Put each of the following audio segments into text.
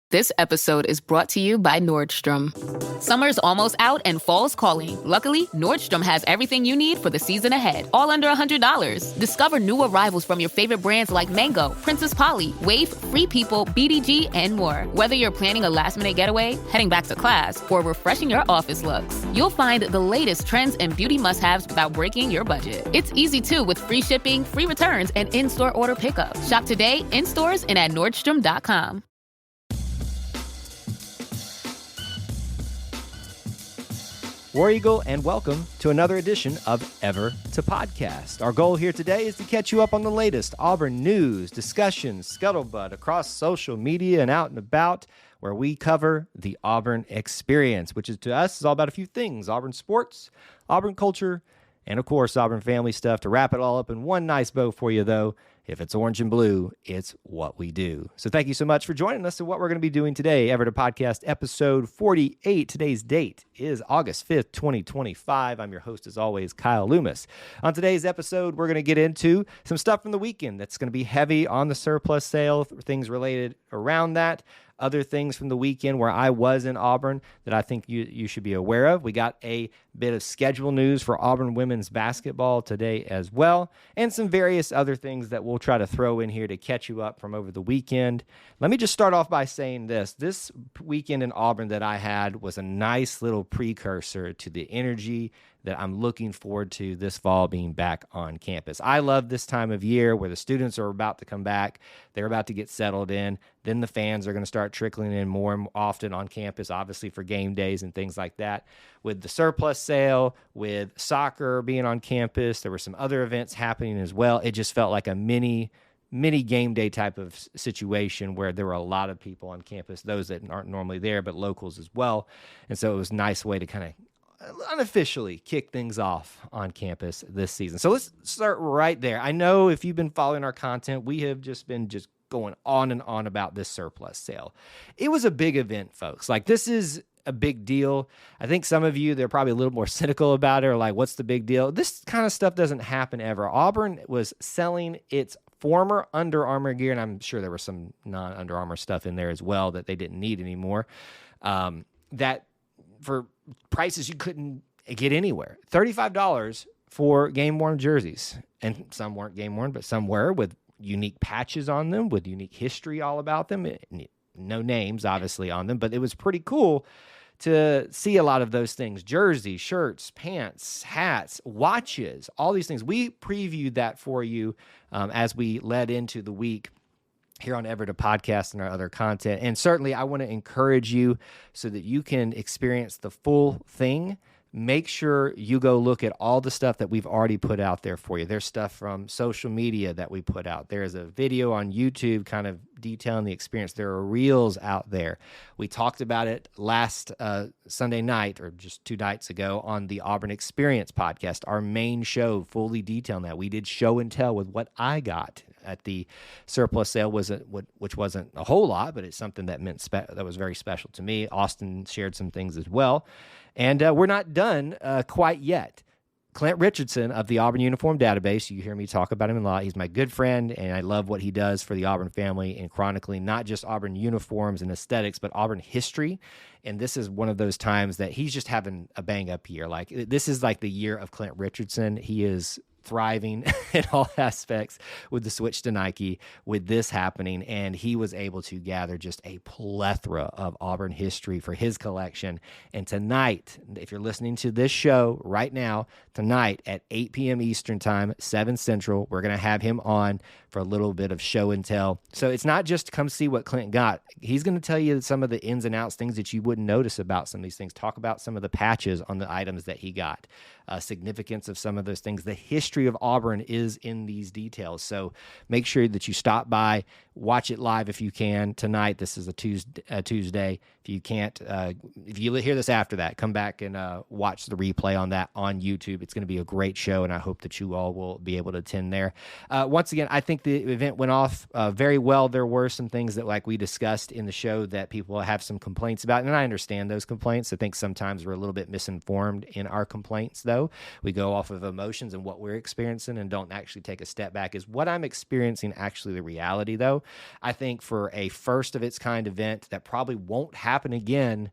This episode is brought to you by Nordstrom. Summer's almost out and fall's calling. Luckily, Nordstrom has everything you need for the season ahead, all under $100. Discover new arrivals from your favorite brands like Mango, Princess Polly, Wave, Free People, BDG, and more. Whether you're planning a last-minute getaway, heading back to class, or refreshing your office looks, you'll find the latest trends and beauty must-haves without breaking your budget. It's easy, too, with free shipping, free returns, and in-store order pickup. Shop today, in stores, and at Nordstrom.com. War Eagle, and welcome to another edition of Ever to Podcast. Our goal here today is to catch you up on the latest Auburn news, discussions, scuttlebutt across social media and out and about, where we cover the Auburn experience, which is to us is all about a few things: Auburn sports, Auburn culture, and of course Auburn family stuff. To wrap it all up in one nice bow for you, though, if it's orange and blue, it's what we do. So thank you so much for joining us and what we're going to be doing today. Ever to Podcast episode 48. Today's date is August 5th, 2025. I'm your host, as always, Kyle Loomis. On today's episode, we're going to get into some stuff from the weekend that's going to be heavy on the surplus sale, things related around that. Other things from the weekend where I was in Auburn that I think you should be aware of. We got a bit of schedule news for Auburn women's basketball today as well, and some various other things that we'll try to throw in here to catch you up from over the weekend. Let me just start off by saying this. This weekend in Auburn that I had was a nice little precursor to the energy that I'm looking forward to this fall being back on campus. I love this time of year where the students are about to come back. They're about to get settled in. Then the fans are going to start trickling in more and more often on campus, obviously for game days and things like that. With the surplus sale, with soccer being on campus, there were some other events happening as well. It just felt like a mini game day type of situation where there were a lot of people on campus, those that aren't normally there, but locals as well. And so it was a nice way to kind of unofficially kick things off on campus this season. So let's start right there. I know if you've been following our content, we have just been going on and on about this surplus sale. It was a big event, folks. Like, this is a big deal. I think some of you, they're probably a little more cynical about it, or like, what's the big deal? This kind of stuff doesn't happen ever. Auburn was selling its former Under Armour gear, and I'm sure there was some non-Under Armour stuff in there as well that they didn't need anymore, that for prices you couldn't get anywhere. $35 for game-worn jerseys. And some weren't game-worn, but some were, with unique patches on them, with unique history all about them. No names, obviously, on them, but it was pretty cool to see a lot of those things: jerseys, shirts, pants, hats, watches, all these things. We previewed that for you as we led into the week here on Ever to Podcast and our other content. And certainly I want to encourage you, so that you can experience the full thing, make sure you go look at all the stuff that we've already put out there for you. There's stuff from social media that we put out. There's a video on YouTube kind of detailing the experience. There are reels out there. We talked about it last Sunday night, or just 2 nights ago, on the Auburn Experience podcast, our main show, fully detailing that. We did show and tell with what I got at the surplus sale, which wasn't a whole lot, but it's something that that was very special to me. Austin shared some things as well. And we're not done quite yet. Clint Richardson of the Auburn Uniform Database, you hear me talk about him a lot. He's my good friend, and I love what he does for the Auburn family in chronicling not just Auburn uniforms and aesthetics, but Auburn history. And this is one of those times that he's just having a bang-up year. Like, this is like the year of Clint Richardson. He is thriving in all aspects with the switch to Nike, with this happening, and he was able to gather just a plethora of Auburn history for his collection. And tonight, if you're listening to this show right now, tonight at 8 p.m. Eastern Time, 7 Central, we're going to have him on for a little bit of show and tell. So it's not just to come see what Clint got. He's going to tell you some of the ins and outs, things that you wouldn't notice about some of these things. Talk about some of the patches on the items that he got, significance of some of those things. The history of Auburn is in these details. So make sure that you stop by, watch it live if you can tonight. This is a Tuesday. If you can't, if you hear this after that, come back and watch the replay on that on YouTube. It's going to be a great show, and I hope that you all will be able to attend there. Once again, I think the event went off very well. There were some things that, like we discussed in the show, that people have some complaints about, and I understand those complaints. I think sometimes we're a little bit misinformed in our complaints, though. We go off of emotions and what we're experiencing and don't actually take a step back. Is what I'm experiencing actually the reality, though? I think for a first of its kind event that probably won't happen again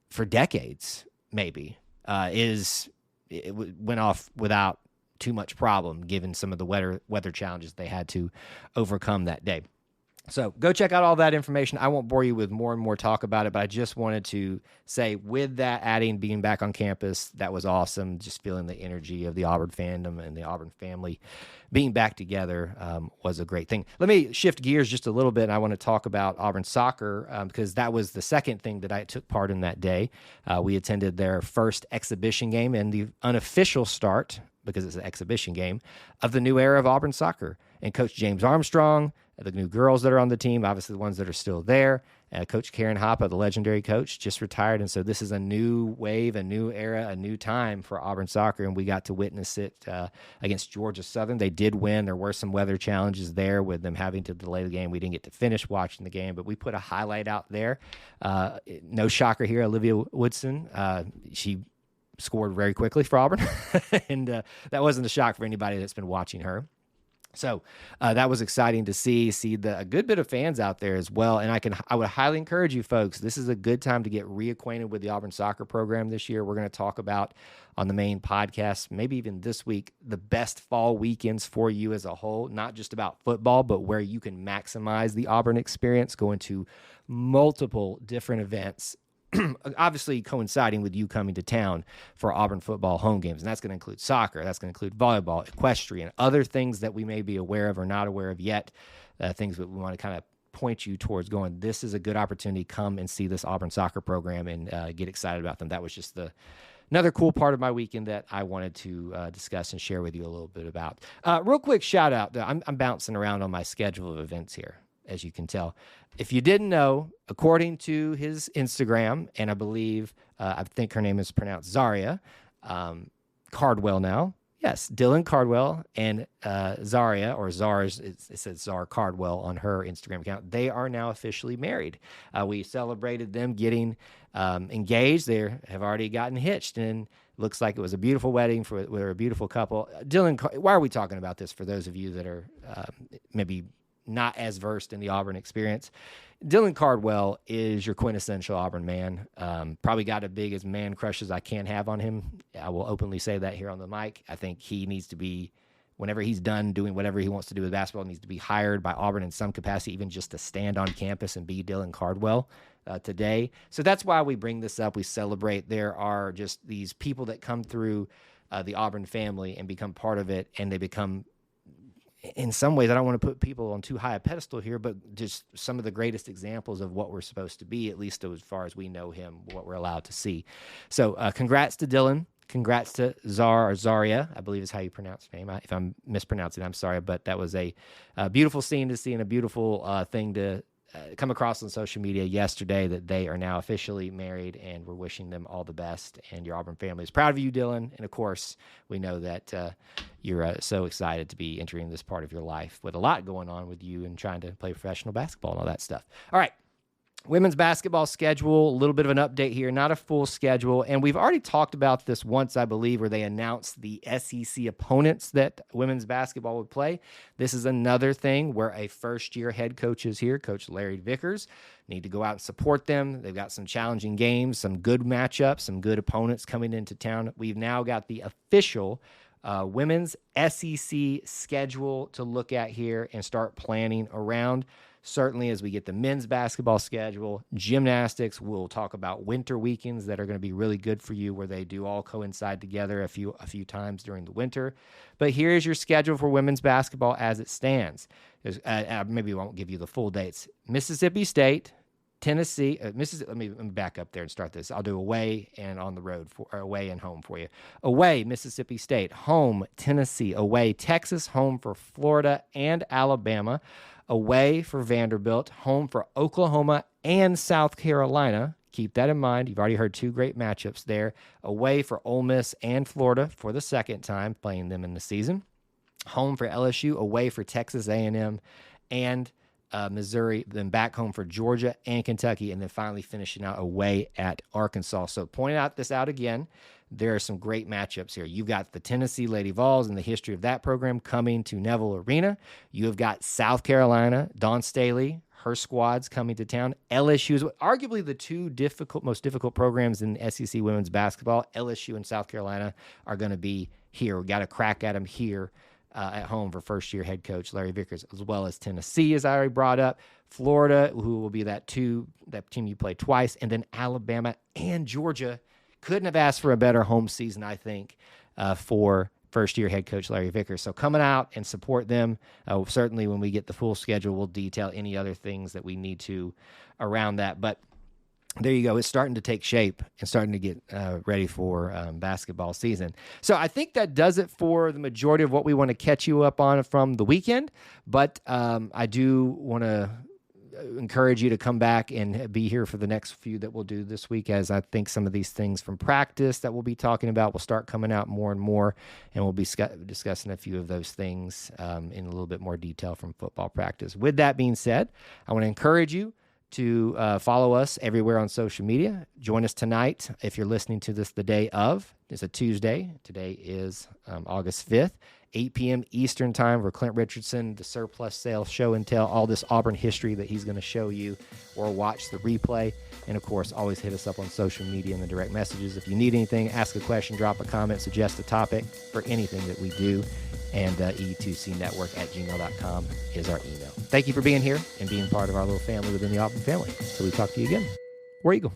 for decades, maybe, it went off without too much problem, given some of the weather challenges they had to overcome that day. So go check out all that information. I won't bore you with more and more talk about it, but I just wanted to say, with that adding being back on campus, that was awesome. Just feeling the energy of the Auburn fandom and the Auburn family being back together was a great thing. Let me shift gears just a little bit. And I want to talk about Auburn soccer because that was the second thing that I took part in that day. We attended their first exhibition game and the unofficial start, because it's an exhibition game, of the new era of Auburn soccer. And Coach James Armstrong, the new girls that are on the team, obviously the ones that are still there, Coach Karen Hoppe, the legendary coach, just retired. And so this is a new wave, a new era, a new time for Auburn soccer. And we got to witness it against Georgia Southern. They did win. There were some weather challenges there with them having to delay the game. We didn't get to finish watching the game, but we put a highlight out there. No shocker here, Olivia Woodson. She scored very quickly for Auburn, and that wasn't a shock for anybody that's been watching her. So that was exciting to see a good bit of fans out there as well. And I would highly encourage you folks, this is a good time to get reacquainted with the Auburn soccer program this year. We're going to talk about on the main podcast, maybe even this week, the best fall weekends for you as a whole, not just about football, but where you can maximize the Auburn experience, going to multiple different events, obviously coinciding with you coming to town for Auburn football home games. And that's going to include soccer. That's going to include volleyball, equestrian, other things that we may be aware of or not aware of yet, things that we want to kind of point you towards going, this is a good opportunity. Come and see this Auburn soccer program and get excited about them. That was just another cool part of my weekend that I wanted to discuss and share with you a little bit about. Real quick shout out. I'm bouncing around on my schedule of events here, as you can tell. If you didn't know, according to his Instagram, and I think her name is pronounced Zaria, Cardwell now. Yes, Dylan Cardwell and Zaria, or Zars, it says Zar Cardwell on her Instagram account. They are now officially married. We celebrated them getting engaged. They have already gotten hitched, and looks like it was a beautiful wedding with a beautiful couple. Dylan, why are we talking about this for those of you that are maybe not as versed in the Auburn experience? Dylan Cardwell is your quintessential Auburn man. Probably got as big as man crush as I can have on him. I will openly say that here on the mic. I think he needs to be, whenever he's done doing whatever he wants to do with basketball, needs to be hired by Auburn in some capacity, even just to stand on campus and be Dylan Cardwell today. So that's why we bring this up. We celebrate. There are just these people that come through the Auburn family and become part of it, and they become, in some ways, I don't want to put people on too high a pedestal here, but just some of the greatest examples of what we're supposed to be, at least as far as we know him, what we're allowed to see. So congrats to Dylan. Congrats to Zar, or Zaria, I believe is how you pronounce her name. If I'm mispronouncing it, I'm sorry, but that was a beautiful scene to see and a beautiful thing to come across on social media yesterday, that they are now officially married, and we're wishing them all the best. And your Auburn family is proud of you, Dylan. And of course, we know that you're so excited to be entering this part of your life with a lot going on with you and trying to play professional basketball and all that stuff. All right. Women's basketball schedule, a little bit of an update here, not a full schedule. And we've already talked about this once, I believe, where they announced the SEC opponents that women's basketball would play. This is another thing where a first-year head coach is here, Coach Larry Vickers. Need to go out and support them. They've got some challenging games, some good matchups, some good opponents coming into town. We've now got the official women's SEC schedule to look at here and start planning around. Certainly, as we get the men's basketball schedule, gymnastics, we'll talk about winter weekends that are going to be really good for you, where they do all coincide together a few times during the winter. But here's your schedule for women's basketball as it stands. Maybe I won't give you the full dates. Mississippi State, Tennessee, Mississippi. Let me back up there and start this. I'll do away and on the road, or away and home for you. Away, Mississippi State. Home, Tennessee. Away, Texas. Home for Florida and Alabama. Away for Vanderbilt, home for Oklahoma and South Carolina. Keep that in mind. You've already heard two great matchups there. Away for Ole Miss and Florida for the second time, playing them in the season. Home for LSU, away for Texas A&M and Missouri, then back home for Georgia and Kentucky, and then finally finishing out away at Arkansas. So pointing this out again, there are some great matchups here. You've got the Tennessee Lady Vols and the history of that program coming to Neville Arena. You have got South Carolina, Dawn Staley, her squad's coming to town. LSU is arguably the two most difficult programs in SEC women's basketball. LSU and South Carolina are going to be here. We got a crack at them here at home for first-year head coach Larry Vickers, as well as Tennessee, as I already brought up, Florida, who will be that team you play twice, and then Alabama and Georgia. Couldn't have asked for a better home season, I think, for first-year head coach Larry Vickers. So coming out and support them. Certainly when we get the full schedule, we'll detail any other things that we need to around that. But there you go. It's starting to take shape and starting to get ready for basketball season. So I think that does it for the majority of what we want to catch you up on from the weekend. But I do want to encourage you to come back and be here for the next few that we'll do this week, as I think some of these things from practice that we'll be talking about will start coming out more and more, and we'll be discussing a few of those things in a little bit more detail from football practice. With that being said, I want to encourage you to follow us everywhere on social media. Join us tonight if you're listening to this the day of. It's a Tuesday. Today is August 5th, 8 p.m. Eastern time for Clint Richardson, the Surplus Sale show and tell, all this Auburn history that he's going to show you, or watch the replay. And, of course, always hit us up on social media and the direct messages. If you need anything, ask a question, drop a comment, suggest a topic for anything that we do. And e2cnetwork@gmail.com is our email. Thank you for being here and being part of our little family within the Auburn family. So we talk to you again. War Eagle.